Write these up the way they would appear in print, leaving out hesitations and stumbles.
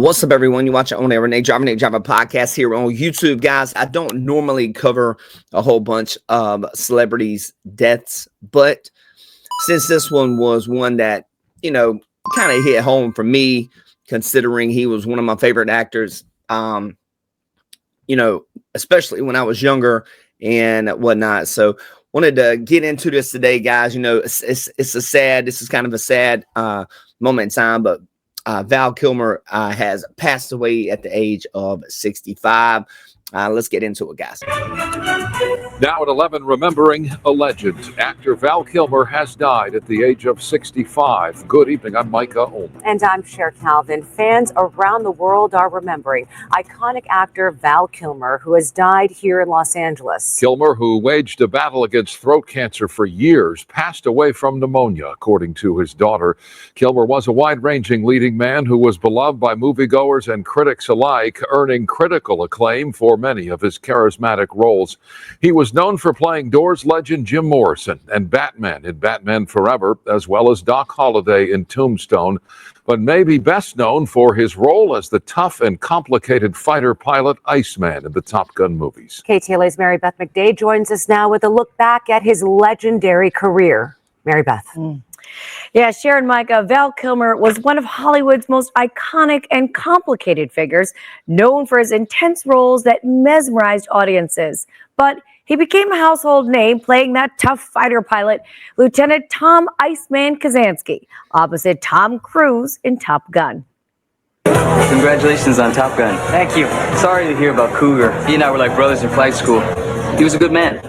What's up, everyone? You watch On Air Nate Driver podcast here on YouTube, guys. I don't normally cover a whole bunch of celebrities' deaths, but since this one was one that, kind of hit home for me, considering he was one of my favorite actors, especially when I was younger and whatnot. So wanted to get into this today, guys. This is kind of a sad moment in time, but Val Kilmer has passed away at the age of 65. Let's get into it, guys. Now at 11, remembering a legend. Actor Val Kilmer has died at the age of 65. Good evening. I'm Micah Ohm. And I'm Cher Calvin. Fans around the world are remembering iconic actor Val Kilmer, who has died here in Los Angeles. Kilmer, who waged a battle against throat cancer for years, passed away from pneumonia, according to his daughter. Kilmer was a wide-ranging leading man who was beloved by moviegoers and critics alike, earning critical acclaim for many of his charismatic roles. He was known for playing Doors legend Jim Morrison and Batman in Batman Forever, as well as Doc Holliday in Tombstone, but may be best known for his role as the tough and complicated fighter pilot Iceman in the Top Gun movies. KTLA's Mary Beth McDade joins us now with a look back at his legendary career. Mary Beth. Yeah, Sharon, Micah, Val Kilmer was one of Hollywood's most iconic and complicated figures, known for his intense roles that mesmerized audiences. But he became a household name playing that tough fighter pilot, Lieutenant Tom Iceman Kazansky, opposite Tom Cruise in Top Gun. Congratulations on Top Gun. Thank you. Sorry to hear about Cougar. He and I were like brothers in flight school. He was a good man.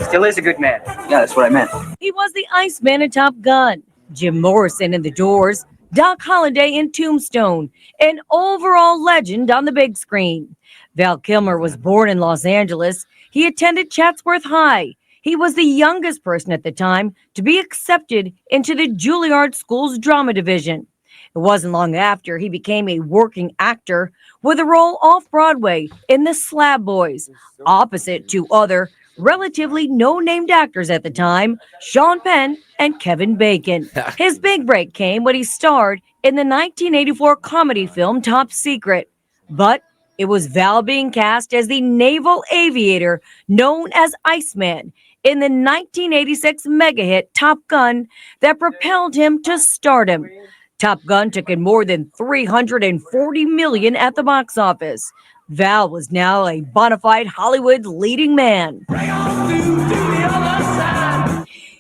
Still is a good man. Yeah, that's what I meant. He was the Iceman in Top Gun, Jim Morrison in The Doors, Doc Holliday in Tombstone, an overall legend on the big screen. Val Kilmer was born in Los Angeles. He attended Chatsworth High. He was the youngest person at the time to be accepted into the Juilliard School's drama division. It wasn't long after he became a working actor with a role off-Broadway in The Slab Boys, opposite two other relatively no-named actors at the time, Sean Penn and Kevin Bacon. His big break came when he starred in the 1984 comedy film Top Secret. But it was Val being cast as the naval aviator known as Iceman in the 1986 mega hit Top Gun that propelled him to stardom. Top Gun took in more than $340 million at the box office. Val was now a bona fide Hollywood leading man.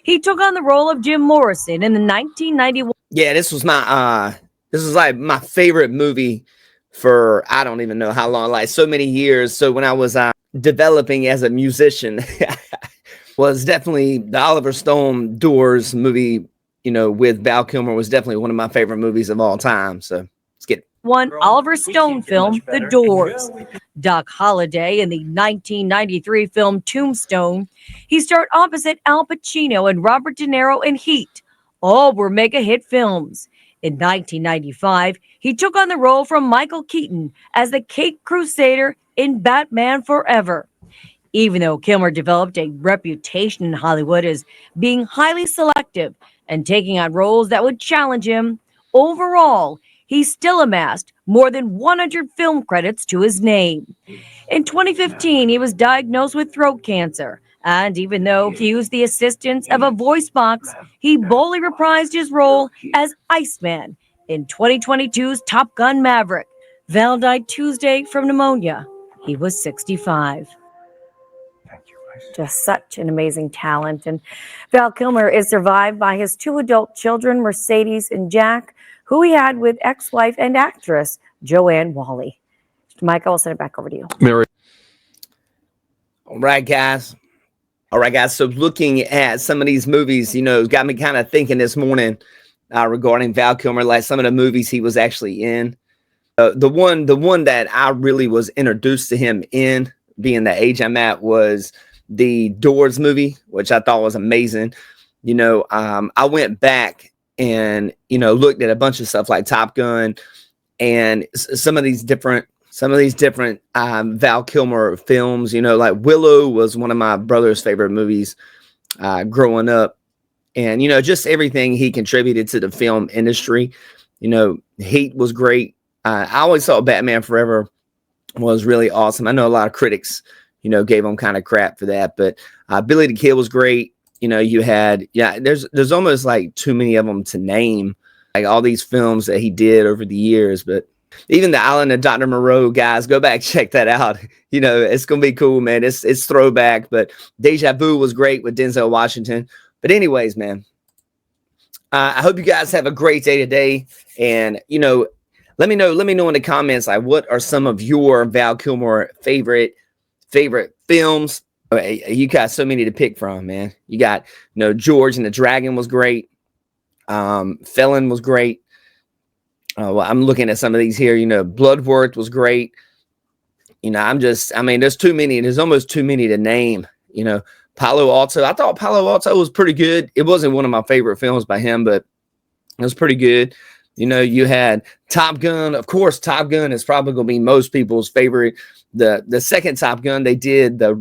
He took on the role of Jim Morrison in the 1991. Yeah, this was like my favorite movie for I don't even know how long, like so many years. So when I was developing as a musician, was definitely the Oliver Stone Doors movie, with Val Kilmer was definitely one of my favorite movies of all time. So let's get it. One Oliver Stone film, The Doors. Doc Holliday in the 1993 film Tombstone. He starred opposite Al Pacino and Robert De Niro in Heat. All were mega hit films. In 1995, he took on the role from Michael Keaton as the Caped Crusader in Batman Forever. Even though Kilmer developed a reputation in Hollywood as being highly selective and taking on roles that would challenge him, overall, he still amassed more than 100 film credits to his name. In 2015, he was diagnosed with throat cancer, and even though he used the assistance of a voice box, he boldly reprised his role as Iceman in 2022's Top Gun Maverick. Val died Tuesday from pneumonia. He was 65. Just such an amazing talent. And Val Kilmer is survived by his two adult children, Mercedes and Jack, who he had with ex-wife and actress Joanne Whalley. Michael, I'll send it back over to you. Mary. All right, guys. So looking at some of these movies, got me kind of thinking this morning regarding Val Kilmer, like some of the movies he was actually in. The one that I really was introduced to him in, being the age I'm at, was the Doors movie, which I thought was amazing. I went back and looked at a bunch of stuff like Top Gun and some of these different Val Kilmer films. Like Willow was one of my brother's favorite movies growing up, and just everything he contributed to the film industry. Heat was great. I always thought Batman Forever was really awesome. I know a lot of critics, gave him kind of crap for that, but Billy the Kid was great. You had, there's almost like too many of them to name, like all these films that he did over the years. But even The Island of Dr. Moreau, guys, go back, check that out. It's going to be cool, man. It's throwback, but Deja Vu was great with Denzel Washington. But anyways, man, I hope you guys have a great day today. And, let me know in the comments, like, what are some of your Val Kilmer favorite films? You got so many to pick from, man. You got, George and the Dragon was great. Felon was great. Well, I'm looking at some of these here. Bloodworth was great. There's too many. There's almost too many to name. Palo Alto. I thought Palo Alto was pretty good. It wasn't one of my favorite films by him, but it was pretty good. You had Top Gun. Of course, Top Gun is probably going to be most people's favorite. The second Top Gun, they did not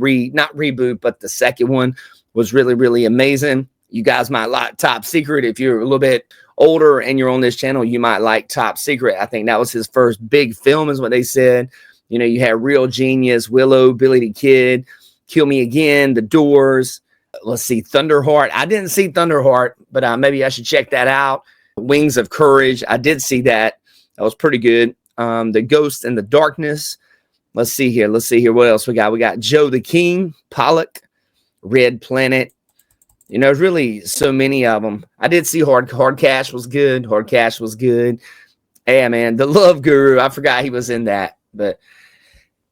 reboot, but the second one was really, really amazing. You guys might like Top Secret. If you're a little bit older and you're on this channel, you might like Top Secret. I think that was his first big film, is what they said. You had Real Genius, Willow, Billy the Kid, Kill Me Again, The Doors. Let's see, Thunderheart. I didn't see Thunderheart, but maybe I should check that out. Wings of Courage. I did see that. That was pretty good. The Ghost in the Darkness. Let's see here. What else we got? We got Joe the King, Pollock, Red Planet. There's really so many of them. I did see Hard Cash was good. Yeah, man. The Love Guru. I forgot he was in that. But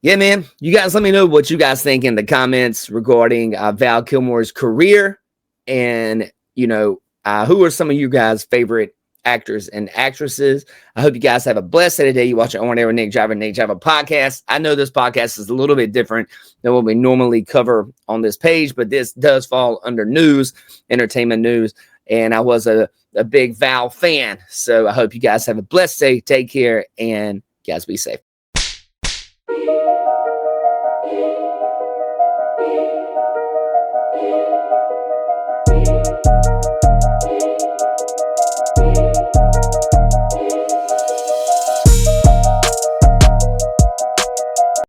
yeah, man. You guys let me know what you guys think in the comments regarding Val Kilmer's career. And, who are some of you guys' favorite actors and actresses? I hope you guys have a blessed day today. You watch On Air with Nick Driver podcast. I know this podcast is a little bit different than what we normally cover on this page, but this does fall under news, entertainment news. And I was a big Val fan. So I hope you guys have a blessed day. Take care and guys be safe.